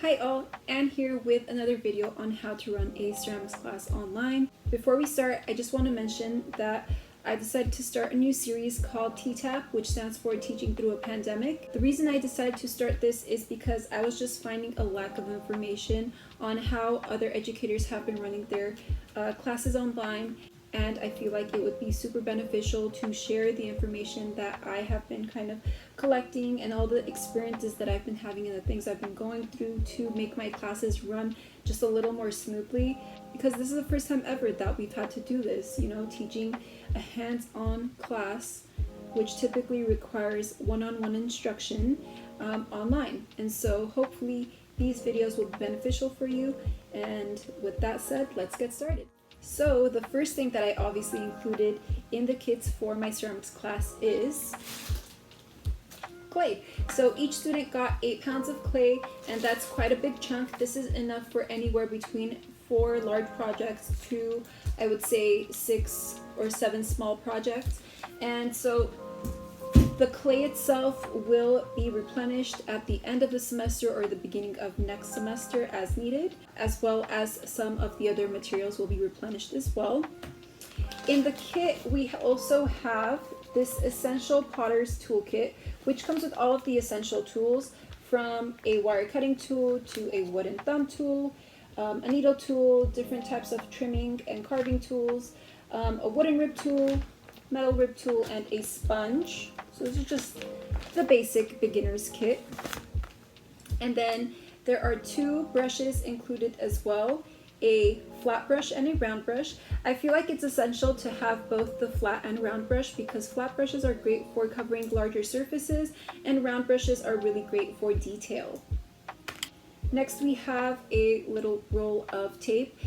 Hi all, Anne here with another video on how to run a ceramics class online. Before we start, I just want to mention that I decided to start a new series called TTAP, which stands for Teaching Through a Pandemic. The reason I decided to start this is because I was just finding a lack of information on how other educators have been running their classes online, and I feel like it would be super beneficial to share the information that I have been kind of collecting and all the experiences that I've been having and the things I've been going through to make my classes run just a little more smoothly, because this is the first time ever that we've had to do this, teaching a hands-on class which typically requires one-on-one instruction online. And so hopefully these videos will be beneficial for you, and with that said, let's get started. So the first thing that I obviously included in the kits for my ceramics class is clay. So each student got 8 pounds of clay, and that's quite a big chunk. This is enough for anywhere between 4 large projects to, I would say, 6 or 7 small projects. And so the clay itself will be replenished at the end of the semester or the beginning of next semester as needed, as well as some of the other materials will be replenished as well. In the kit, we also have this Essential Potter's Toolkit, which comes with all of the essential tools, from a wire cutting tool to a wooden thumb tool, a needle tool, different types of trimming and carving tools, a wooden rib tool, metal rib tool, and a sponge. So this is just the basic beginner's kit. And then there are 2 brushes included as well, a flat brush and a round brush. I feel like it's essential to have both the flat and round brush because flat brushes are great for covering larger surfaces and round brushes are really great for detail. Next, we have a little roll of tape.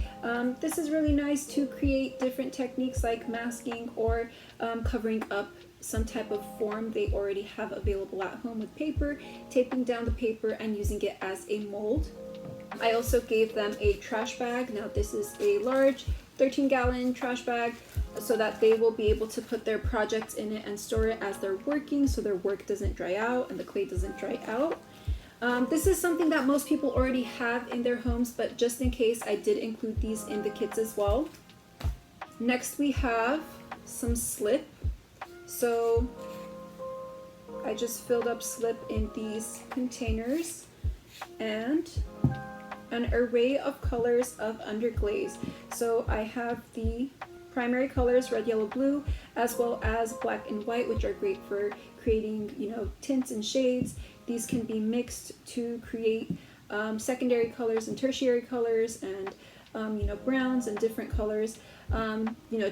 This is really nice to create different techniques like masking or covering up some type of form they already have available at home with paper, taping down the paper and using it as a mold. I also gave them a trash bag. Now this is a large 13-gallon trash bag so that they will be able to put their projects in it and store it as they're working, so their work doesn't dry out and the clay doesn't dry out. This is something that most people already have in their homes, but just in case, I did include these in the kits as well. Next, we have some slip. So I just filled up slip in these containers and an array of colors of underglaze. So I have the primary colors, red, yellow, blue, as well as black and white, which are great for creating, tints and shades. These can be mixed to create secondary colors and tertiary colors and, browns and different colors.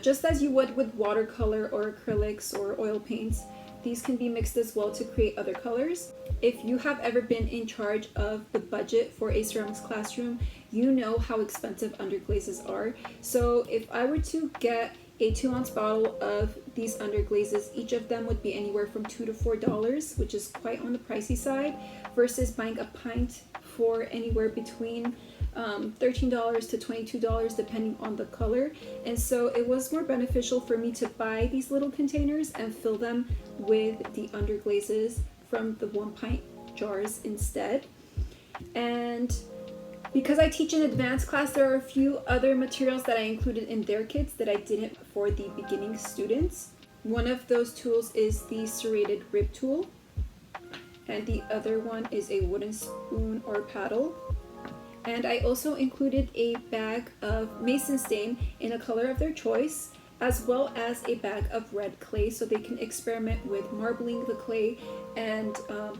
Just as you would with watercolor or acrylics or oil paints, these can be mixed as well to create other colors. If you have ever been in charge of the budget for a ceramics classroom, you know how expensive underglazes are. So if I were to get a 2-ounce bottle of these underglazes, each of them would be anywhere from $2 to $4, which is quite on the pricey side, versus buying a pint for anywhere between $13 to $22 depending on the color. And so it was more beneficial for me to buy these little containers and fill them with the underglazes from the 1-pint jars instead. And because I teach an advanced class, there are a few other materials that I included in their kits that I didn't for the beginning students. One of those tools is the serrated rib tool, and the other one is a wooden spoon or paddle. And I also included a bag of mason stain in a color of their choice, as well as a bag of red clay so they can experiment with marbling the clay and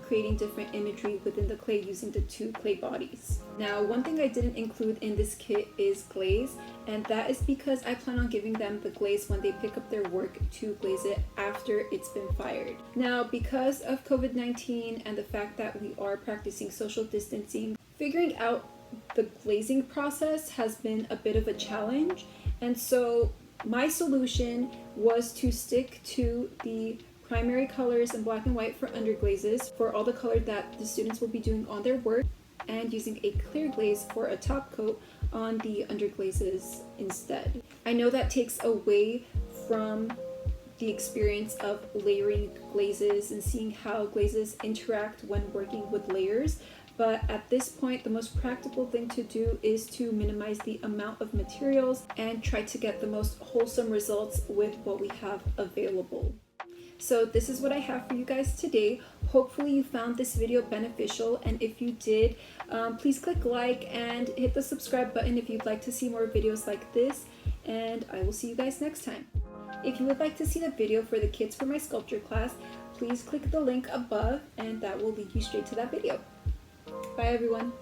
creating different imagery within the clay using the 2 clay bodies. Now, one thing I didn't include in this kit is glaze, and that is because I plan on giving them the glaze when they pick up their work to glaze it after it's been fired. Now, because of COVID-19 and the fact that we are practicing social distancing, figuring out the glazing process has been a bit of a challenge, and so my solution was to stick to the primary colors in black and white for underglazes for all the color that the students will be doing on their work, and using a clear glaze for a top coat on the underglazes instead. I know that takes away from the experience of layering glazes and seeing how glazes interact when working with layers, But at this point, the most practical thing to do is to minimize the amount of materials and try to get the most wholesome results with what we have available. So this is what I have for you guys today. Hopefully you found this video beneficial, and if you did, please click like and hit the subscribe button if you'd like to see more videos like this, and I will see you guys next time. If you would like to see the video for the kids for my sculpture class, please click the link above and that will lead you straight to that video. Bye everyone.